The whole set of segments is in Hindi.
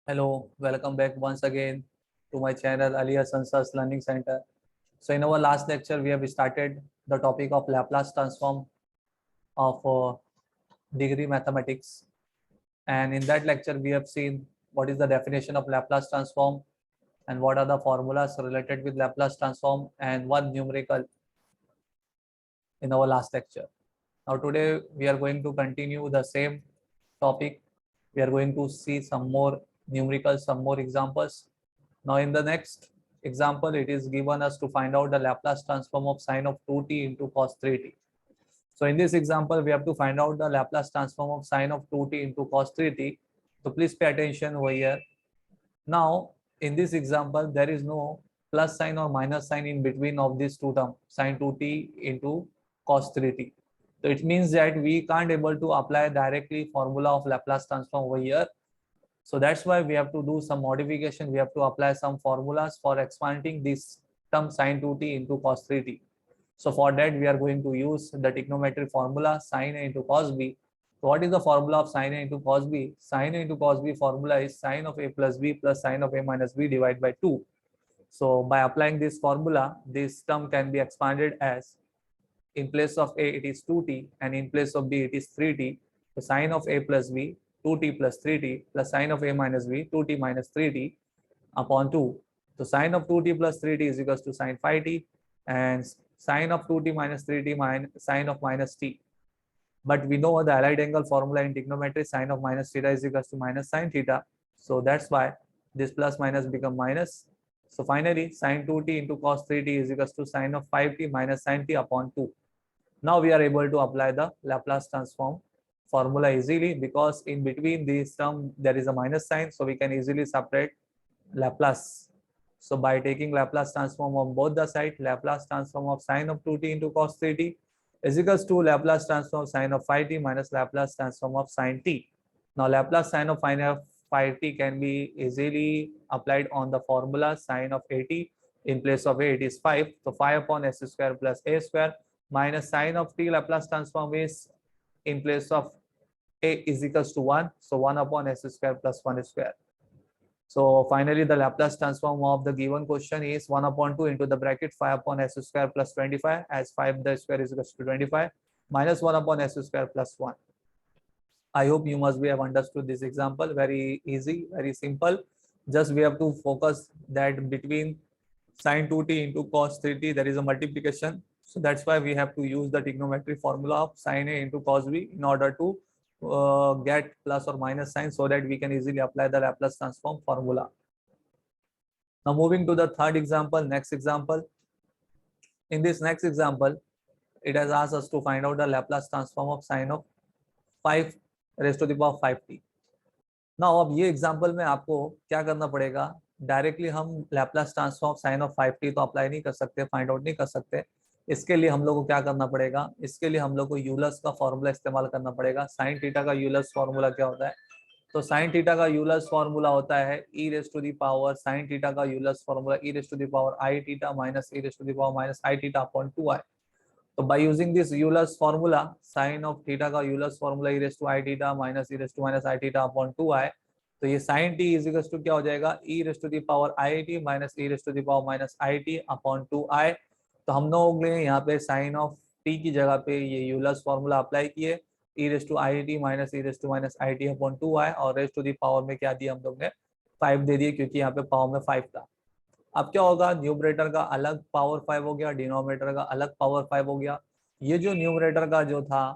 Hello, welcome back once again to my channel Aliyah Sansas Learning Center. So in our last lecture, we have started the topic of Laplace transform of degree mathematics. And in that lecture, we have seen what is the definition of Laplace transform and what are the formulas related with Laplace transform and one numerical in our last lecture. Now today, we are going to continue the same topic. We are going to see some more numerical, some more examples. Now in the next example, it is given us to find out the Laplace transform of sine of 2t into cos 3t. So in this example, we have to find out the Laplace transform of sine of 2t into cos 3t. So please pay attention over here. Now in this example, there is no plus sign or minus sign in between of these two terms, sine 2t into cos 3t. So it means that we can't able to apply directly formula of Laplace transform over here. So that's why we have to do some modification. We have to apply some formulas for expanding this term sine 2t into cos 3t. So for that, we are going to use the trigonometric formula sine A into cos b. So what is the formula of sine A into cos b? Sine A into cos b formula is sine of a plus b plus sine of a minus b divided by 2. So by applying this formula, this term can be expanded as in place of a it is 2t and in place of b it is 3t. So sine of a plus b 2t plus 3t plus sine of a minus b 2t minus 3t upon 2. So sine of 2t plus 3t is equals to sine 5t and sine of 2t minus 3t minus sine of minus t. But we know the allied angle formula in trigonometry, sine of minus theta is equals to minus sine theta. So that's why this plus minus become minus. So finally sine 2t into cos 3t is equals to sine of 5t minus sine t upon 2. Now we are able to apply the Laplace transform formula easily because in between these term there is a minus sign, so we can easily separate Laplace. So by taking Laplace transform of both the side, Laplace transform of sine of 2t into cos 3t is equals to Laplace transform of sine of 5t minus Laplace transform of sine t. Now Laplace sine of 5t can be easily applied on the formula sine of 80. In place of a it is 5, so 5 upon s square plus a square minus sine of t Laplace transform is in place of a is equals to 1, so 1 upon s square plus 1 square. So finally the Laplace transform of the given question is 1 upon 2 into the bracket 5 upon s square plus 25, as 5 the square is equals to 25 minus 1 upon s square plus 1. I hope you must be have understood this example. Very easy, very simple. Just we have to focus that between sine 2t into cos 3t there is a multiplication. So that's why we have to use the trigonometric formula of sine A into cos b in order to get plus or minus sign, so that we can easily apply the Laplace transform formula. Now moving to the third example, next example. In this next example, it has asked us to find out the Laplace transform of sine of 5 raised to the power 5t. Now अब ये एग्जांपल में आपको क्या करना पड़ेगा, डायरेक्टली हम Laplace transform sine of 5t तो अप्लाई नहीं कर सकते, फाइंड आउट नहीं कर सकते। इसके लिए हम लोग को क्या करना पड़ेगा, इसके लिए हम लोग को यूलर्स का फॉर्मूला इस्तेमाल करना पड़ेगा। साइन थीटा का यूलर्स फॉर्मूला क्या होता है, तो साइन थीटा का यूलर्स फॉर्मूला होता है e raise to the power sine theta का Euler's formula e raise to the power i theta minus e raise to the power minus i theta upon 2i। तो by using this Euler's formula sine of theta का Euler's formula e raise to i theta minus e raise to minus i theta upon 2i, तो ये sine t is equals to क्या हो जाएगा, e raise to the power i t minus e raise to the power minus i t upon 2i। तो हम लोग ने यहाँ पे साइन ऑफ टी की जगह पे ये यूलर्स फॉर्मूला अप्लाई किए, e raise to i t minus e raise to minus i t upon 2i, और रेज टू दी पावर में क्या दिया हम लोग ने 5 दे दिए, क्योंकि यहाँ पे पावर में 5 था। अब क्या होगा, न्यूमरेटर का अलग पावर 5 हो गया, डिनोमिनेटर का अलग पावर 5 हो गया। ये जो न्यूमरेटर का जो था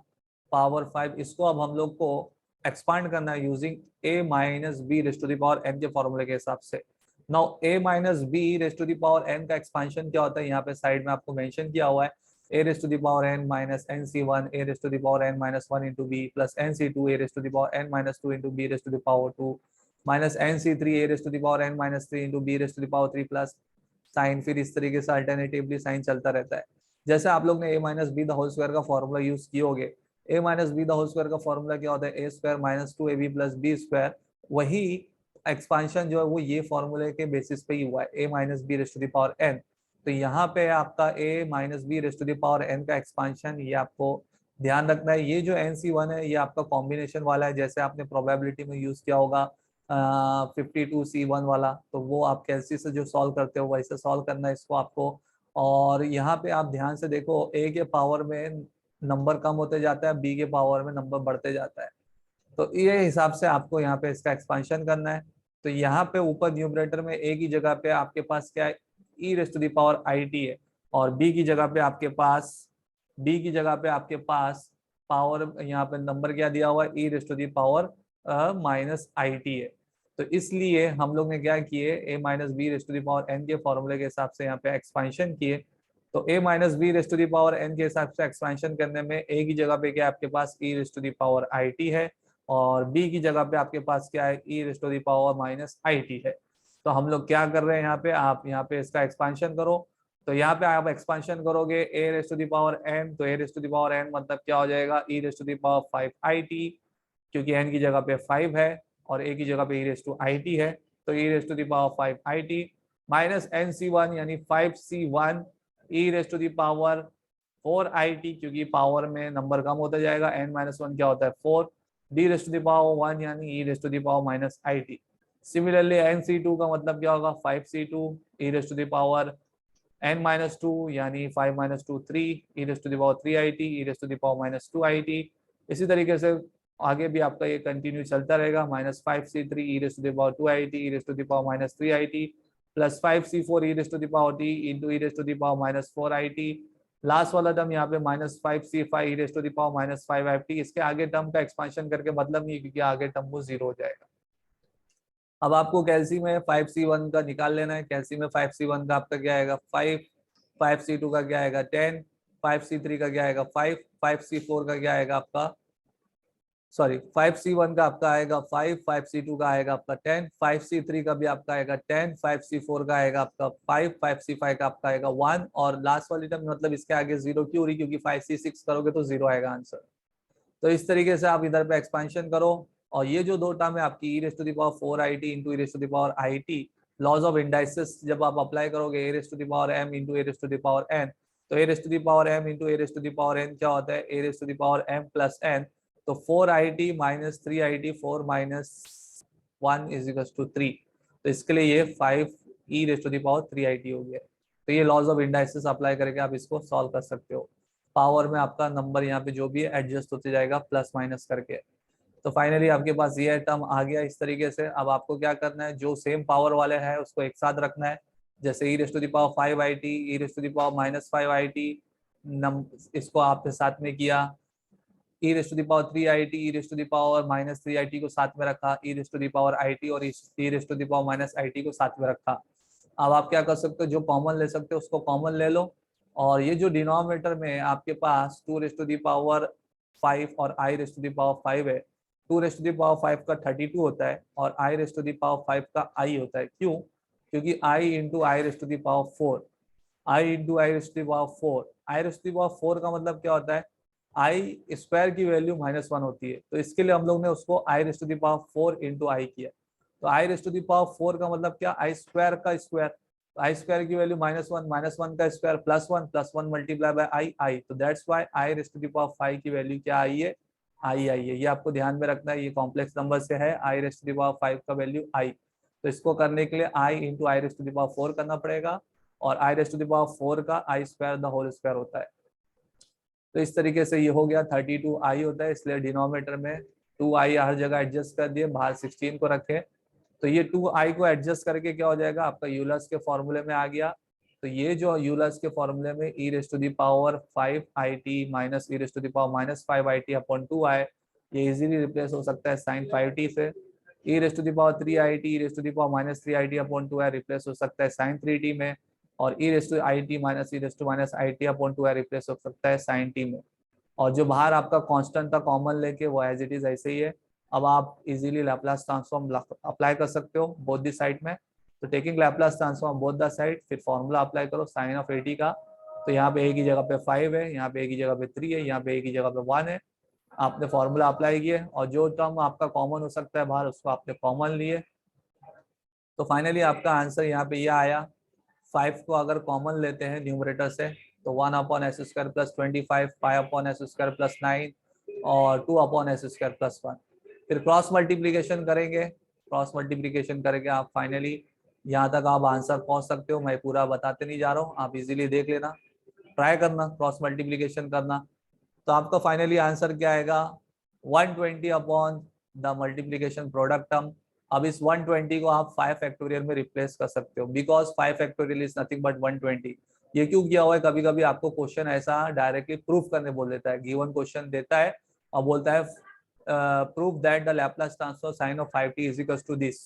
पावर 5, इसको अब हम लोग को एक्सपांड करना है using a minus B raise to the power n के फॉर्मूले के हिसाब से। Now a minus B raise to the power n का एक्सपांशन क्या होता है, यहाँ पे साइड में आपको मेंशन किया हुआ है, a raise to the power n minus nc1 a raise to the power n minus 1 into b plus nc2 a raise to the power n minus 2 into b raise to the power 2 minus nc3 a raise to the power n minus 3 into b raise to the power 3 plus sign. फिर इस तरीके से अल्टरनेटिवली साइन चलता रहता है। जैसे आप लोग ने a minus B the whole square का फॉर्मूला यूज किए, a minus B the whole square का फॉर्मूला क्या होता है, a square minus 2ab plus B square. वही एक्सपांशन जो है वो ये फॉर्मूले के बेसिस पे ही हुआ है, a minus B raise to the power n। तो यहाँ पे आपका a minus B raise to the power n का एक्सपांशन, ये आपको ध्यान रखना है। ये जो nc1 है ये आपका कॉम्बिनेशन वाला है, जैसे आपने प्रोबेबिलिटी में यूज किया होगा 52C1 वाला, तो वो आप कैसे से जो सॉल्व करते हो वैसे सॉल्व करना है इसको आपको। और यहाँ पे आप ध्यान से देखो, ए के पावर में नंबर कम होते जाता है, बी के पावर में नंबर बढ़ते जाता है। तो ये हिसाब से आपको यहाँ पे इसका एक्सपेंशन करना है। तो यहाँ पे ऊपर न्यूमरेटर में ए की जगह पे आपके पास क्या है, e raise to the power i t है, और बी की जगह पे आपके पास पावर, यहाँ पे नंबर क्या दिया हुआ है, e raise to the power minus i t है। तो इसलिए हम लोग ने क्या किए, a minus b raise to the power n के फॉर्मूले के हिसाब से यहाँ पे एक्सपेंशन किए। तो a minus b raise to the power n के हिसाब से एक्सपेंशन करने में ए की जगह पे क्या आपके पास e raise to the power i t है, और बी की जगह पे आपके पास क्या है, e raise to the power minus i t है। तो हम लोग क्या कर रहे हैं यहाँ पे, आप यहाँ पे इसका एक्सपेंशन करो। तो यहाँ पे आप एक्सपेंशन करोगे a raise to the power n, तो a raise to the power n मतलब क्या हो जाएगा, e raise to the power 5 i t, क्योंकि एन की जगह पे 5 है और ए की जगह पे e raise to i t है। तो e raise to the power 5 i t minus n C one यानी 5C1 e raise to the power 4 i t, क्योंकि पावर में नंबर कम होता जाएगा, एन माइनस वन क्या होता है 4, d raise to the power 1 यानी e raise to the power minus i t. Similarly n C two का मतलब क्या होगा, 5C2 e raise to the power n minus two यानी 5 minus two 3 e raise to the power 3 i t, e raise to the power minus 2 i t. इसी तरीके से आगे भी आपका ये कंटिन्यू चलता रहेगा, minus 5C3 e raise to the power 2 i t, e raise to the power minus 3 i t, plus 5C4 e raise to the power t into e raise to the power minus 4 i t. Last वाला टर्म यहाँ पे minus 5C5 e raise to the power minus 5 i t. इसके आगे टर्म का एक्सपेंशन करके मतलब नहीं है, क्योंकि आगे टर्म वो 0 हो जाएगा। अब आपको कैल्सी में 5C1 का निकाल लेना है। कैल्सी में 5C1 का आपका क्या आएगा 5, 5C2 का क्या आएगा 10, 5C3 का क्या आएगा 5, 5C4 का क्या आएगा आपका, सॉरी 5C1 का आपका आएगा 5, 5C2 का आएगा आपका 10, 5C3 का भी आपका आएगा 10, 5C4 का आएगा आपका 5, 5C5 का आपका आएगा 1, और लास्ट वाली टर्म मतलब इसके आगे 0 क्यों रही, क्योंकि 5C6 करोगे तो 0 आएगा आंसर। तो इस तरीके से आप इधर पे एक्सपेंशन करो, और ये जो दो टर्म है आपकी e raise to the power 4 i t into e raise to the power i t, laws of indices जब आप अप्लाई करोगे, a raise to the power m into a raise to the power n, तो a raise to the power m into a raise to the power n क्या होता है, a raise to the power m plus n. तो 4 i t minus 3 i t, 4 minus 1 is equal to 3। तो इसके लिए ये 5 e raise to the power 3 i t हो गया। तो ये लॉज ऑफ इंडाइसिस अप्लाई करके आप इसको सॉल्व कर सकते हो। पावर में आपका नंबर यहाँ पे जो भी है एडजस्ट होते जाएगा प्लस माइनस करके। तो फाइनली आपके पास ये टर्म आ गया इस तरीके से। अब आपको क्या करना है, जो सेम पावर वाले हैं उसको एक साथ रखना है। जैसे e raise to the power 5 i t, e raise to the power minus 5 i t, इसको आपके साथ में किया। E raise to the power 3 i t, e raise to the power minus 3 i t को साथ में रखा, e raise to the power i t और e raise to the power minus i t को साथ में रखा। अब आप क्या कर सकते हो, जो कॉमन ले सकते हो उसको कॉमन ले लो, और ये जो डिनोमिनेटर में आपके पास 2 रेस टू द पावर 5 और i raise to the power 5 है, 2 रेस टू द पावर 5 का 32 होता है और i raise to the power 5 का आई होता है। क्यों, क्योंकि i into i raise to the power 4, i into i raise to the power 4, i raise to the power 4 का मतलब क्या होता है, आई स्क्वायर की वैल्यू -1 होती है। तो इसके लिए हम लोग ने उसको i raise to the power 4 into i किया। तो i raise to the power 4 का मतलब क्या, आई स्क्वायर का स्क्वायर, आई स्क्वायर की वैल्यू -1, -1 का स्क्वायर +1 मल्टीप्लाई बाय आई। तो that's why i raise to the power 5 की वैल्यू क्या आई है, आई है। ये आपको ध्यान में रखना है, ये कॉम्प्लेक्स नंबर से है, i raise to the power 5 का वैल्यू आई। तो इसको करने के लिए i into i raise to the power 4 करना पड़ेगा, और i raise to the power 4 का i square the whole square होता है। तो इस तरीके से ये हो गया 32 आई होता है, इसलिए डिनोमिनेटर में 2 आई हर जगह एडजस्ट कर दिए, बाहर 16 को रखे। तो ये 2 आई को एडजस्ट करके क्या हो जाएगा, आपका यूलर्स के फॉर्मूले में आ गया। तो ये जो यूलर्स के फॉर्मूले में e raise to the power 5 i t minus e raise to the power -5 i t upon 2 i, ये इजीली रिप्लेस हो सकता है sin 5t से। E raise to the power 3 i t, e raise to the power -3 i t upon 2 i replace हो सकता है sin 3t में, और e raise to i t minus e raise to minus i t upon 2 i replace हो सकता है sin t में। और जो बाहर आपका कांस्टेंट था कॉमन लेके वो एज इट इज ऐसे ही है। अब आप इजीली लैपलास ट्रांसफॉर्म अप्लाई कर सकते हो बोथ दी साइड में। तो taking Laplace transform both the side, फिर फॉर्मूला अप्लाई करो साइन ऑफ 80 का। तो यहाँ पे ए की जगह पे 5 है, यहाँ पे ए की जगह पे 3 है, यहाँ पे ए की जगह पे 1 है। आपने फॉर्मूला अप्लाई किए, और जो टर्म आपका कॉमन हो सकता है बाहर उसको आपने कॉमन लिए। तो फाइनली आपका आंसर यहाँ पे ये आया। 5 को अगर कॉमन लेते हैं न्यूमरेटर से, तो 1 upon s square plus 25, 5 upon s square plus 9 और 2 अपॉन एस स्क्वायर प्लस 1। फिर क्रॉस मल्टीप्लीकेशन करेंगे क्रॉस मल्टीप्लीकेशन करके आप फाइनली यहाँ तक आप आंसर पहुंच सकते हो। मैं पूरा बताते नहीं जा रहा हूँ, आप इजीली देख लेना, ट्राई करना क्रॉस मल्टीप्लीकेशन करना। तो आपका फाइनली आंसर क्या आएगा, 120 upon the multiplication product term. अब इस 120 को आप 5 फैक्टोरियल में रिप्लेस कर सकते हो, because 5 factorial is nothing but 120। ये क्यों किया हुआ है, कभी कभी आपको क्वेश्चन ऐसा डायरेक्टली प्रूफ करने बोल देता है, गिवन क्वेश्चन देता है और बोलता है prove that the Laplace transform sine of 5t is equal to this.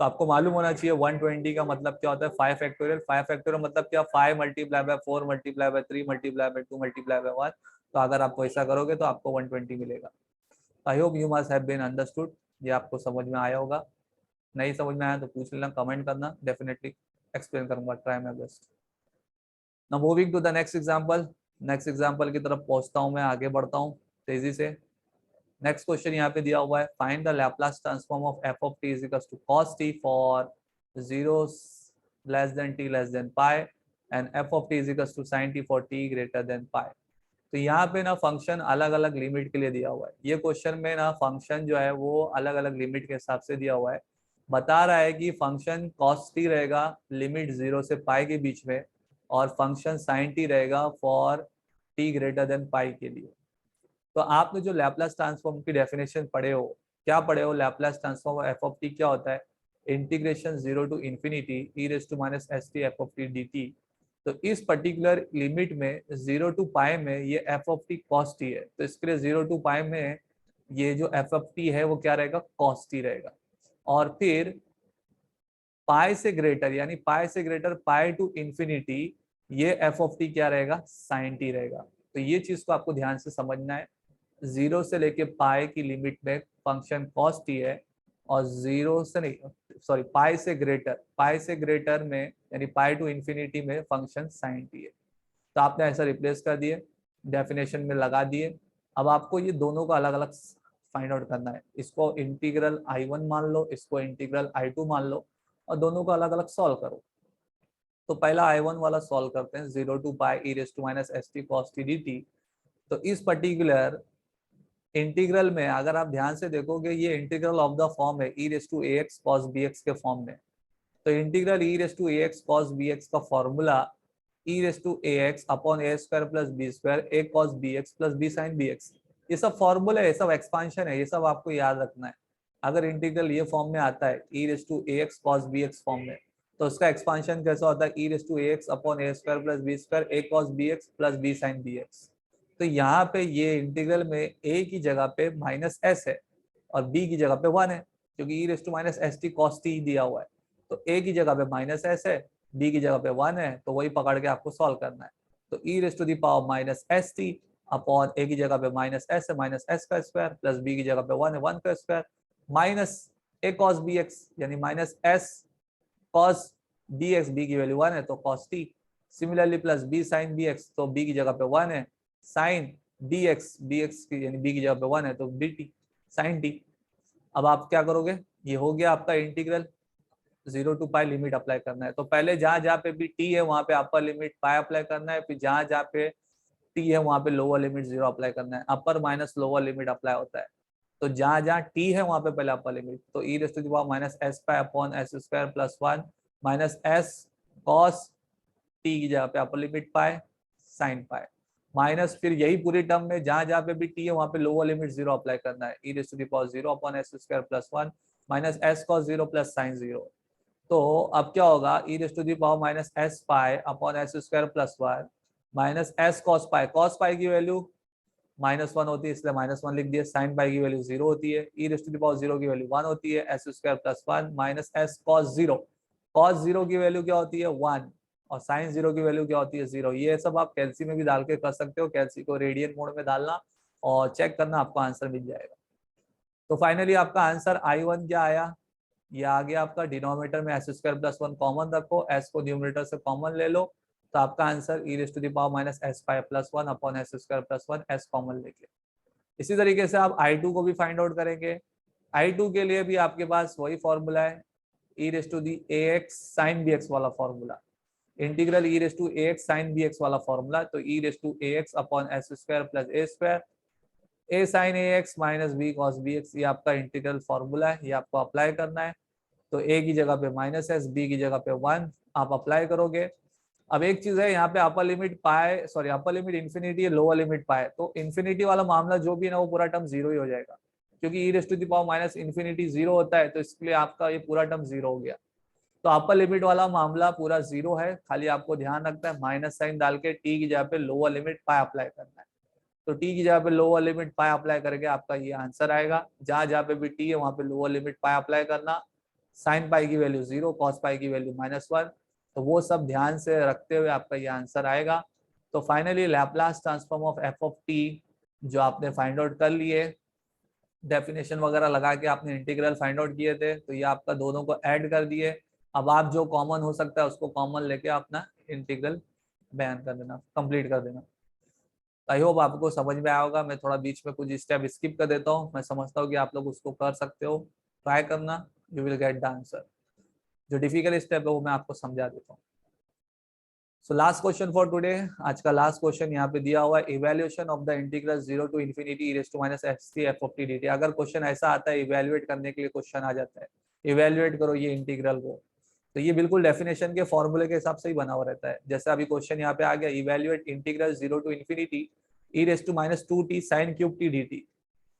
तो आपको मालूम होना चाहिए 120 का मतलब क्या होता है, 5 फैक्टोरियल। 5 फैक्टोरियल मतलब क्या, 5 multiply by 4 multiply by 3 multiply by 2 multiply by 1। तो अगर आप ऐसा करोगे तो आपको 120 मिलेगा। I hope you must have been understood, ये आपको समझ में आया होगा। नहीं समझ में आया तो पूछ लेना, कमेंट करना, डेफिनेटली एक्सप्लेन करूंगा, try my best. Now moving to the next example. Next example की तरफ पहुंचता हूं, मैं आगे बढ़ता हूं तेजी से। नेक्स्ट क्वेश्चन यहाँ पे दिया हुआ है, find the Laplace transform of f of t is equals to cos t for 0 less than t less than pi and f of t is equals to sin t for t greater than pi। तो यहाँ पे ना फंक्शन अलग अलग लिमिट के लिए दिया हुआ है। ये क्वेश्चन में ना फंक्शन जो है वो अलग अलग लिमिट के हिसाब से दिया हुआ है। बता रहा है कि फंक्शन cos t रहेगा लिमिट 0 से पाई के बीच में, और फंक्शन sin t रहेगा for t greater than pi के लिए। तो आपने जो लैपलास ट्रांसफॉर्म की डेफिनेशन पढ़े हो, क्या पढ़े हो, Laplace transform f of t क्या होता है, integration 0 to infinity e raise to minus s t f of t d t. तो इस पर्टिकुलर लिमिट में 0 टू पाई में ये F of T cos T है, तो इसके लिए 0 टू पाई में ये जो एफ ऑफ टी है वो क्या रहेगा, कॉस टी रहेगा। और फिर पाई से ग्रेटर, यानी पाई से ग्रेटर पाई टू इन्फिनिटी, ये एफ ऑफ टी क्या रहेगा, साइन टी रहेगा। तो ये चीज को आपको ध्यान से समझना है। 0 से लेके पाई की लिमिट में फंक्शन कॉस टी है, और 0 से नहीं, सॉरी, पाई से ग्रेटर में यानी पाई टू इन्फिनिटी में फंक्शन साइन टी है। तो आपने ऐसा रिप्लेस कर दिए, डेफिनेशन में लगा दिए। अब आपको ये दोनों का अलग अलग फाइंड आउट करना है। इसको इंटीग्रल I1 मान लो, इसको इंटीग्रल I2 मान लो, और दोनों को अलग अलग सॉल्व करो। तो पहला I1 वाला सॉल्व करते हैं, 0 to pi e raise to minus s t cos t d t. तो इस पर्टिकुलर इंटीग्रल में अगर आप ध्यान से देखोगे, ये इंटीग्रल ऑफ द फॉर्म है e raise to a x cos b x के फॉर्म में। तो integral e raise to a x cos b x का formula e raise to a x upon a square plus B square a cos b x plus b sine b x. ये सब फॉर्मूला है, ये सब एक्सपांशन है, ये सब आपको याद रखना है। अगर इंटीग्रल ये फॉर्म में आता है e raise to a x cos b x form में, तो उसका एक्सपांशन कैसा होता है, e raise to a x upon a square plus B square a cos b x plus b sine b x. तो यहाँ पे ये इंटीग्रल में a की जगह पे माइनस एस है और b की जगह पे 1 है, क्योंकि e raise to minus s t cos t दिया हुआ है। तो a की जगह पे माइनस एस है, b की जगह पे 1 है, तो वही पकड़ के आपको सॉल्व करना है। तो e raise to the power minus s t upon a की जगह पे माइनस एस है, माइनस एस का स्क्वायर प्लस b की जगह पे 1 है, 1 का square minus a cos b x, यानी minus s cos b x, b की वैल्यू 1 है तो cos t. Similarly plus b sine b x, तो b की जगह पे 1 है, साइन dx, dx की यानी b की जगह पे 1 है तो dt साइन t। अब आप क्या करोगे, ये हो गया आपका integral, 0 to pi limit apply करना है। तो पहले जहां जहां पे भी t है वहां पे अपर लिमिट पाई अप्लाई करना है, फिर जहां जहां पे t है वहां पे लोअर लिमिट 0 अप्लाई करना है। अपर माइनस लोअर लिमिट अप्लाई होता है, तो जहां जहां t है वहां पे पहले अपर लिमिट, तो e raise to the power minus s pi upon s square plus 1 minus s cos t की जगह पे upper limit pi sine pi, minus फिर यही पूरी टर्म में जहां जहां पे भी t है वहां पे लोअर लिमिट 0 अप्लाई करना है, e raise to the power 0 upon s square plus 1 minus s cos 0 plus sine 0। तो अब क्या होगा, e raise to the power minus s pi upon s square plus 1 minus s cos pi की वैल्यू -1 होती है इसलिए -1 लिख दिया, साइन पाई की वैल्यू 0 होती है, e raise to the power 0 की वैल्यू 1 होती है, s square plus 1 minus s cos 0 की वैल्यू क्या होती है 1, और साइन 0 की वैल्यू क्या होती है 0। ये सब आप कैलसी में भी डाल के कर सकते हो, कैलसी को रेडियन मोड में डालना और चेक करना, आपको आंसर मिल जाएगा। तो फाइनली आपका आंसर I1 क्या आया, ये आ गया आपका, डिनोमिनेटर में एस स्क्वायर प्लस 1 कॉमन रखो, एस को न्यूमरेटर से कॉमन ले लो, तो आपका answer e raise to the power minus s pi plus 1 upon s square plus 1 s common लेके। इसी तरीके से आप I2 को भी फाइंड आउट करेंगे। I2 के लिए भी आपके पास वही फॉर्मूला है, e raise to the ax sin bx वाला formula, integral e raise to ax sin bx वाला फॉर्मूला। तो e raise to ax upon s square plus a square a sine ax minus b cos bx, ये आपका इंटीग्रल फॉर्मूला है, ये आपको अप्लाई करना है। तो a की जगह पे -s, b की जगह पे 1 आप अप्लाई करोगे। अब एक चीज है यहाँ पे अपर लिमिट पाए, सॉरी अपर लिमिट इन्फिनिटी है, लोअर लिमिट पाए, तो इन्फिनिटी वाला मामला जो भी ना वो पूरा टर्म जीरो ही हो जाएगा, क्योंकि e⁻⁻∞ जीरो होता है, तो इसके लिए आपका ये पूरा टर्म जीरो हो गया। तो अपर लिमिट वाला मामला पूरा जीरो है, खाली आपको ध्यान रखना है माइनस साइन डाल के टी की जगह पे लोअर लिमिट पाए अप्लाई करना है। तो टी की जगह पे लोअर लिमिट पाए अप्लाई करके आपका ये आंसर आएगा। जहां जहां पे भी टी है वहां पे लोअर लिमिट पाए अप्लाई करना। साइन पाई की वैल्यू 0, कॉस पाई की वैल्यू -1, तो वो सब ध्यान से रखते हुए आपका ये आंसर आएगा। तो finally Laplace transform of F of T जो आपने फाइंड आउट कर लिए, डेफिनेशन वगैरह लगा के आपने इंटीग्रल फाइंड आउट किए थे, तो ये आपका दोनों को ऐड कर दिए। अब आप जो कॉमन हो सकता है उसको कॉमन लेके अपना इंटीग्रल बयान कर देना, कंप्लीट कर देना। आई होप आपको समझ में आया होगा। मैं थोड़ा बीच में कुछ स्टेप स्किप कर देता हूँ, मैं समझता हूँ कि आप लोग उसको कर सकते हो, ट्राई करना, you will get the answer. जो डिफिकल्ट स्टेप है वो मैं आपको समझा देता हूँ। So last question for today, आज का लास्ट क्वेश्चन यहाँ पे दिया हुआ है, evaluation of the integral 0 to infinity e−st f of dt। अगर क्वेश्चन ऐसा आता है, इवैल्यूएट करने के लिए क्वेश्चन आ जाता है, इवैल्यूएट करो ये इंटीग्रल को, तो ये बिल्कुल डेफिनेशन के फॉर्मूले के हिसाब से ही बना हुआ रहता है। जैसे अभी क्वेश्चन यहाँ पे आ गया, evaluate integral 0 to infinity e−2t sin cube t dt।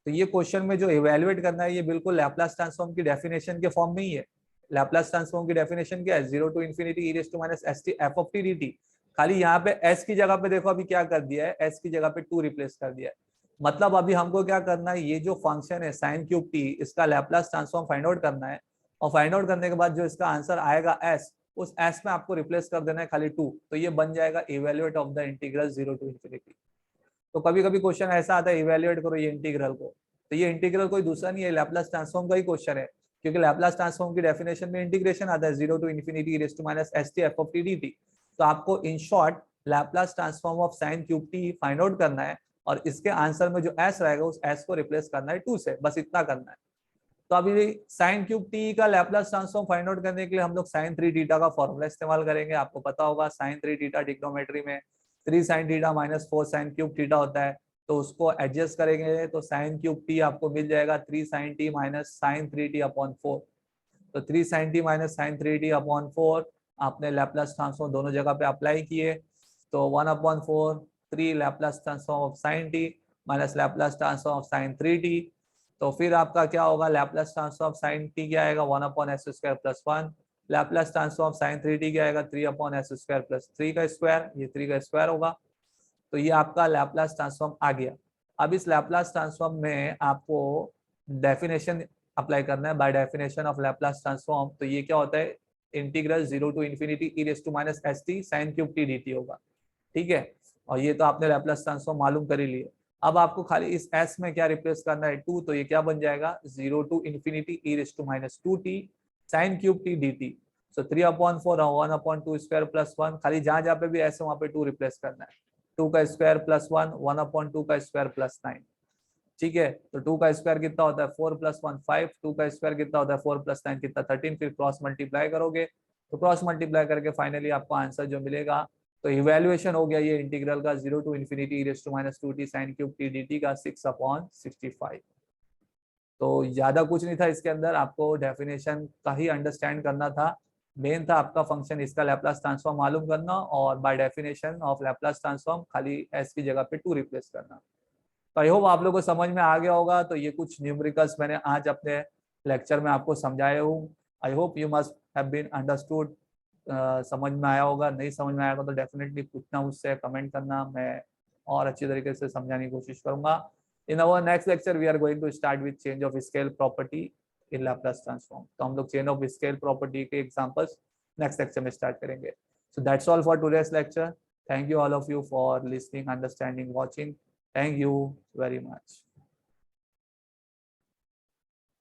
तो ये क्वेश्चन में जो इवैल्यूएट करना है ये बिल्कुल लैप्लास ट्रांसफॉर्म की डेफिनेशन के फॉर्म में ही है। लैप्लास ट्रांसफॉर्म की डेफिनेशन क्या है, 0 to infinity e−st f of t dt। खाली यहाँ पे s की जगह पे देखो अभी क्या कर दिया है, s की जगह पे 2 रिप्लेस कर दिया है। मतलब अभी हमको क्या करना है, ये जो फंक्शन है sin क्यूब t, इसका लैप्लास ट्रांसफॉर्म फाइंड आउट करना है, और फाइंड आउट करने के बाद जो इसका आंसर आएगा s, उस s में आपको रिप्लेस कर देना है खाली 2, तो ये बन जाएगा evaluate of the integral 0 to infinity. तो कभी कभी क्वेश्चन ऐसा आता है, इवैल्यूएट करो ये इंटीग्रल को, तो ये इंटीग्रल कोई दूसरा नहीं है, लैप्लास ट्रांसफॉर्म का ही क्वेश्चन है, क्योंकि लैप्लास ट्रांसफॉर्म की डेफिनेशन में इंटीग्रेशन आता है 0 to infinity e−st f of t dt। तो आपको in short Laplace transform of sin cube t find out करना है, और इसके आंसर में जो s रहेगा उस s को रिप्लेस करना है 2 से, बस इतना करना है। तो अभी sin क्यूब t का लैप्लास ट्रांसफॉर्म फाइंड आउट करने के लिए हम लोग sin 3 थीटा का फॉर्मूला इस्तेमाल करेंगे। आपको पता होगा sin 3 थीटा ट्रिग्नोमेट्री में 3 sin theta minus 4 sin cube theta होता है, तो उसको एडजस्ट करेंगे तो sin क्यूब t आपको मिल जाएगा 3 sin t minus sin 3t upon 4। तो 3 sin t minus sin 3t upon 4 आपने लैप्लास ट्रांसफॉर्म दोनों जगह पे अप्लाई किए, तो 1/4 3 Laplace transform of sin t minus Laplace transform of sin 3t। तो फिर आपका क्या होगा, Laplace transform of sin t क्या आएगा, 1/s² plus 1। Laplace transform of sin 3t क्या आएगा, 3/s² प्लस 3 का स्क्वायर, ये 3 का स्क्वायर होगा। तो ये आपका लैप्लास ट्रांसफॉर्म आ गया। अब इस लैप्लास ट्रांसफॉर्म में आपको डेफिनेशन अप्लाई करना है, by definition of Laplace transform. तो ये क्या होता है, integral 0 to infinity e−st sin cube t dt होगा, ठीक है। और ये तो आपने लैप्लास ट्रांसफॉर्म मालूम कर ही लिए। अब आपको खाली इस s में क्या रिप्लेस करना है, 2, तो ये क्या बन जाएगा, 0 to infinity e−2t sin cube t dt। So 3/4 1/2² plus 1, खाली जहां जहां पे भी s है वहां पे 2 रिप्लेस करना है। 2 का स्क्वायर प्लस 1, 1/2 का स्क्वायर प्लस 9, ठीक है। तो 2 का स्क्वायर कितना होता है, 4 प्लस 1 5, 2 का स्क्वायर कितना होता है, 4 प्लस 9 कितना, 13। फिर क्रॉस मल्टीप्लाई करोगे, तो क्रॉस मल्टीप्लाई करके फाइनली आपको आंसर जो मिलेगा, तो इवैल्यूएशन हो गया ये इंटीग्रल का 0 to infinity e−2t sin cube t dt का 6/65। तो ज्यादा कुछ नहीं था इसके अंदर, आपको डेफिनेशन का ही अंडरस्टैंड करना था। मेन था आपका फंक्शन इसका लैप्लास ट्रांसफॉर्म मालूम करना, और bye definition of Laplace transform खाली s की जगह पे 2 रिप्लेस करना। तो आई होप आप लोगों को समझ में आ गया होगा। तो ये कुछ न्यूमेरिकल्स मैंने आज अपने लेक्चर में आपको समझाए हूँ। I hope you must have been understood. समझ में आया होगा, नहीं समझ में आया होगा तो डेफिनेटली पूछना मुझसे, कमेंट करना, मैं और अच्छी तरीके से समझाने की कोशिश करूंगा। In our next lecture we are going to start with change of scale property in Laplace transform. तो हम लोग चेंज ऑफ स्केल प्रॉपर्टी के एग्जांपल्स नेक्स्ट लेक्चर में स्टार्ट करेंगे। So that's all for today's lecture. Thank you all of you for listening, understanding, watching. Thank you very much.